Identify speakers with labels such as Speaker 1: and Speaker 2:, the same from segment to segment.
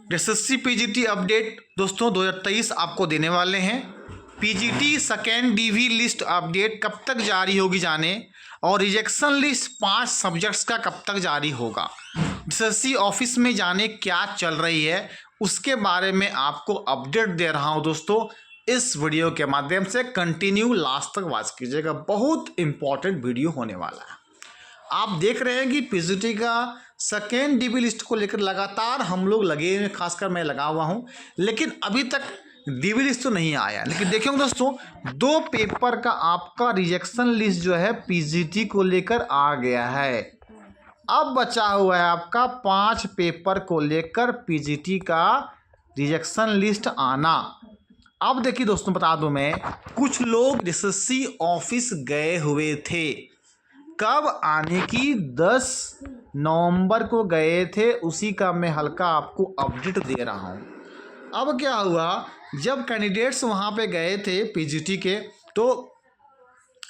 Speaker 1: SSC PGT update दोस्तों 2023 आपको देने वाले हैं। PGT second DV list update कब तक जारी होगी जाने, और रिजेक्शन लिस्ट 5 सब्जेक्ट्स का कब तक जारी होगा, एसएससी ऑफिस में जाने क्या चल रही है उसके बारे में आपको अपडेट दे रहा हूं दोस्तों। इस वीडियो के माध्यम से कंटिन्यू लास्ट तक वॉच कीजिएगा, बहुत इंपॉर्टेंट वीडियो होने वाला है। आप देख रहे हैं कि पीजीटी का सेकेंड डीबी लिस्ट को लेकर लगातार हम लोग लगे हैं, खासकर मैं लगा हुआ हूं, लेकिन अभी तक डीबी लिस्ट तो नहीं आया। लेकिन देखिए दोस्तों, 2 पेपर का आपका रिजेक्शन लिस्ट जो है पीजीटी को लेकर आ गया है। अब बचा हुआ है आपका 5 पेपर को लेकर पीजीटी का रिजेक्शन लिस्ट आना। अब देखिए दोस्तों, बता दूं मैं, कुछ लोग एसएससी ऑफिस गए हुए थे, कब आने की 10 नवंबर को गए थे, उसी का मैं हल्का आपको अपडेट दे रहा हूं। अब क्या हुआ, जब कैंडिडेट्स वहां पे गए थे पीजीटी के, तो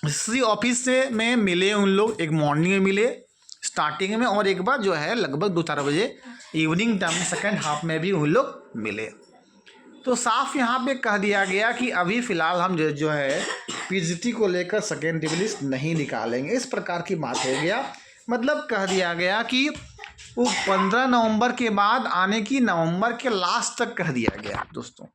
Speaker 1: एसएससी ऑफिस से में मिले उन लोग, एक मॉर्निंग में मिले स्टार्टिंग में, और एक बार जो है लगभग 2-4 बजे इवनिंग टाइम सेकेंड हाफ में भी उन लोग मिले। तो साफ यहाँ पे कह दिया गया कि अभी फ़िलहाल हम जो है पीजीटी को लेकर सेकेंड डीबी लिस्ट नहीं निकालेंगे, इस प्रकार की बात हो गया। मतलब कह दिया गया कि वो 15 नवंबर के बाद आने की नवंबर के लास्ट तक कह दिया गया दोस्तों।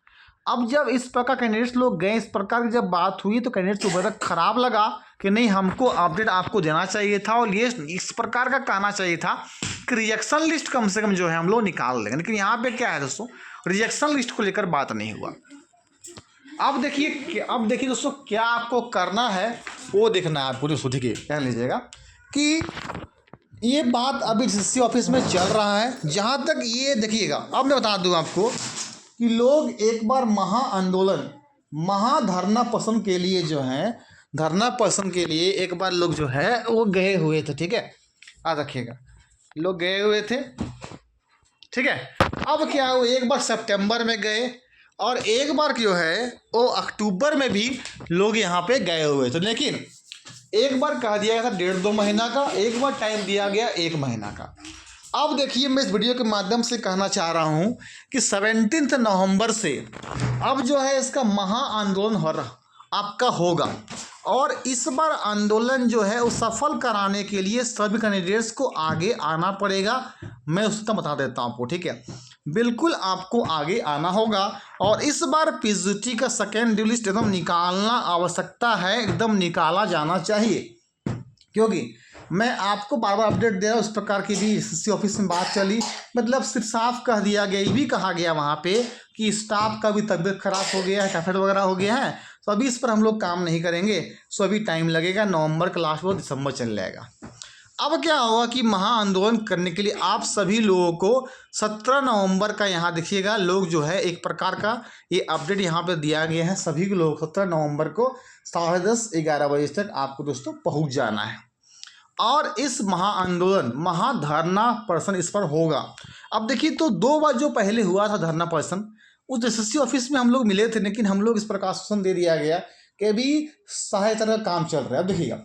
Speaker 1: अब जब इस प्रकार कैंडिडेट्स लोग गए, इस प्रकार की जब बात हुई, तो कैंडिडेट्स को बड़ा ख़राब लगा कि नहीं, हमको अपडेट आपको देना चाहिए था और ये इस प्रकार का कहना चाहिए था कि रिजेक्शन लिस्ट कम से कम जो है हम लोग निकाल लेंगे। लेकिन यहाँ पे क्या है दोस्तों, रिजेक्शन लिस्ट को लेकर बात नहीं हुआ। अब देखिए दोस्तों, क्या आपको करना है वो देखना है आपको। दोस्तों देखिए, कह लीजिएगा कि ये बात अभी एसएससी ऑफिस में चल रहा है। जहाँ तक ये देखिएगा, अब मैं बता दूं आपको कि लोग एक बार महाआंदोलन, महाधरना पसंद के लिए जो है, धरना पसंद के लिए एक बार लोग जो है वो गए हुए थे। ठीक है, याद रखिएगा, लोग गए हुए थे। ठीक है, अब क्या हुआ, एक बार सितंबर में गए और एक बार जो है वो अक्टूबर में भी लोग यहाँ पे गए हुए थे। लेकिन एक बार कह दिया गया था 1.5-2 महीना का, एक बार टाइम दिया गया 1 महीना का। अब देखिए, मैं इस वीडियो के माध्यम से कहना चाह रहा हूँ कि 17 नवंबर से अब जो है इसका महाआंदोलन हो रहा आपका होगा, और इस बार आंदोलन जो है वो सफल कराने के लिए सभी कैंडिडेट्स को आगे आना पड़ेगा। मैं उसका बता देता हूँ आपको। ठीक है, बिल्कुल आपको आगे आना होगा, और इस बार पीजीटी का सेकेंड डीबी लिस्ट एकदम निकालना आवश्यकता है, एकदम निकाला जाना चाहिए। क्योंकि मैं आपको बार बार अपडेट दे रहा हूँ, उस प्रकार की भी एसएससी ऑफिस में बात चली। मतलब सिर्फ साफ कह दिया गया, ये भी कहा गया वहाँ पे कि स्टाफ का भी तबीयत खराब हो गया है, टाइफाइड वगैरह हो गया है, तो अभी इस पर हम लोग काम नहीं करेंगे। सो अभी टाइम लगेगा, नवंबर का लास्ट वो दिसंबर चल जाएगा। अब क्या होगा कि महाआंदोलन करने के लिए आप सभी लोगों को 17 नवंबर का, यहाँ देखिएगा, लोग जो है एक प्रकार का ये अपडेट यहाँ पे दिया गया है, सभी लोग 17 नवंबर को 10:30-11 बजे तक आपको दोस्तों पहुँच जाना है, और इस महाआंदोलन, महाधरना पर्सन इस पर होगा। अब देखिए, तो 2 बार जो पहले हुआ था धरना पर्सन, उस एसएससी ऑफिस में हम लोग मिले थे, लेकिन हम लोग इस पर आश्वासन दे दिया गया कि अभी सहायक स्तर का काम चल रहा है। अब देखिएगा,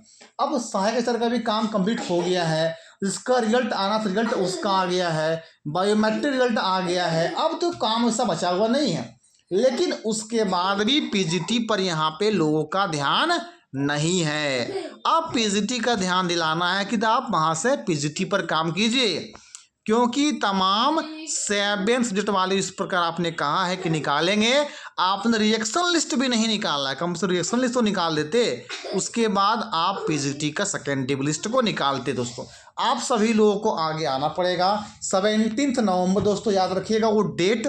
Speaker 1: अब सहायक स्तर का भी काम कंप्लीट हो गया है, जिसका रिजल्ट आना था, रिजल्ट उसका आ गया है, बायोमेट्रिक रिजल्ट आ गया है, अब तो काम ऐसा बचा हुआ नहीं है। लेकिन उसके बाद भी पीजीटी पर यहाँ पे लोगों का ध्यान नहीं है। अब पीजीटी का ध्यान दिलाना है कि आप वहाँ से पीजीटी पर काम कीजिए, क्योंकि तमाम 7 सब्जेक्ट वाले इस प्रकार आपने कहा है कि निकालेंगे। आपने रिजेक्शन लिस्ट भी नहीं निकाला है, कम से रिजेक्शन लिस्ट तो निकाल देते, उसके बाद आप पीजीटी का सेकेंड डीबी लिस्ट को निकालते। दोस्तों आप सभी लोगों को आगे आना पड़ेगा। 17 नवंबर दोस्तों याद रखिएगा, वो डेट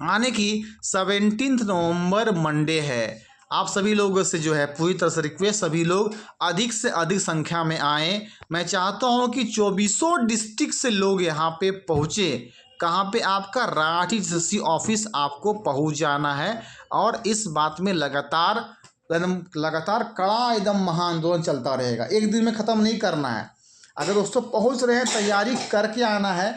Speaker 1: आने की 17 नवंबर मंडे है। आप सभी लोगों से जो है पूरी तरह से रिक्वेस्ट, सभी लोग अधिक से अधिक संख्या में आएँ। मैं चाहता हूं कि 24 डिस्ट्रिक्ट से लोग यहां पे पहुंचे। कहां पे? आपका रांची एसएससी ऑफिस आपको पहुंच जाना है, और इस बात में लगातार कड़ा एकदम महाआंदोलन चलता रहेगा, एक दिन में ख़त्म नहीं करना है। अगर दोस्तों पहुँच रहे हैं, तैयारी करके आना है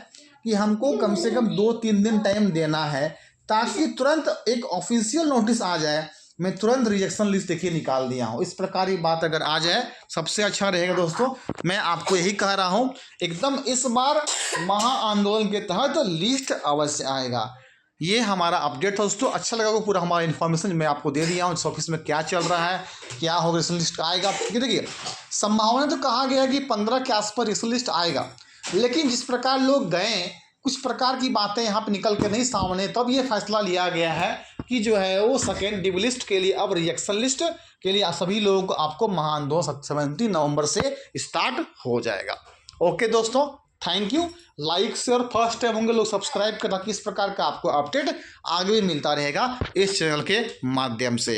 Speaker 1: कि हमको कम से कम 2-3 दिन टाइम देना है, ताकि तुरंत एक ऑफिशियल नोटिस आ जाए मैं तुरंत रिजेक्शन लिस्ट देखिए निकाल दिया हूँ। इस प्रकार की बात अगर आ जाए सबसे अच्छा रहेगा दोस्तों। मैं आपको यही कह रहा हूँ, एकदम इस बार महा आंदोलन के तहत लिस्ट अवश्य आएगा। ये हमारा अपडेट था दोस्तों। अच्छा लगा पूरा हमारा इन्फॉर्मेशन मैं आपको दे दिया हूँ, इस ऑफिस में क्या चल रहा है, क्या होगा, रिजल्ट लिस्ट आएगा। देखिए संभावना तो कहा गया कि 15 के आसपास रिजल्ट लिस्ट आएगा, लेकिन जिस प्रकार लोग गए कुछ प्रकार की बातें यहाँ पे निकल के नहीं सामने, तब ये फैसला लिया गया है कि जो है वो सेकेंड डिव लिस्ट के लिए अब रिजेक्शन लिस्ट के लिए सभी लोगों को आपको महाआंदोलन 17 नवंबर से स्टार्ट हो जाएगा। ओके दोस्तों, thank you. Like share first time होंगे लोग सब्सक्राइब करना, किस प्रकार का आपको अपडेट आगे भी मिलता रहेगा इस चैनल के माध्यम से।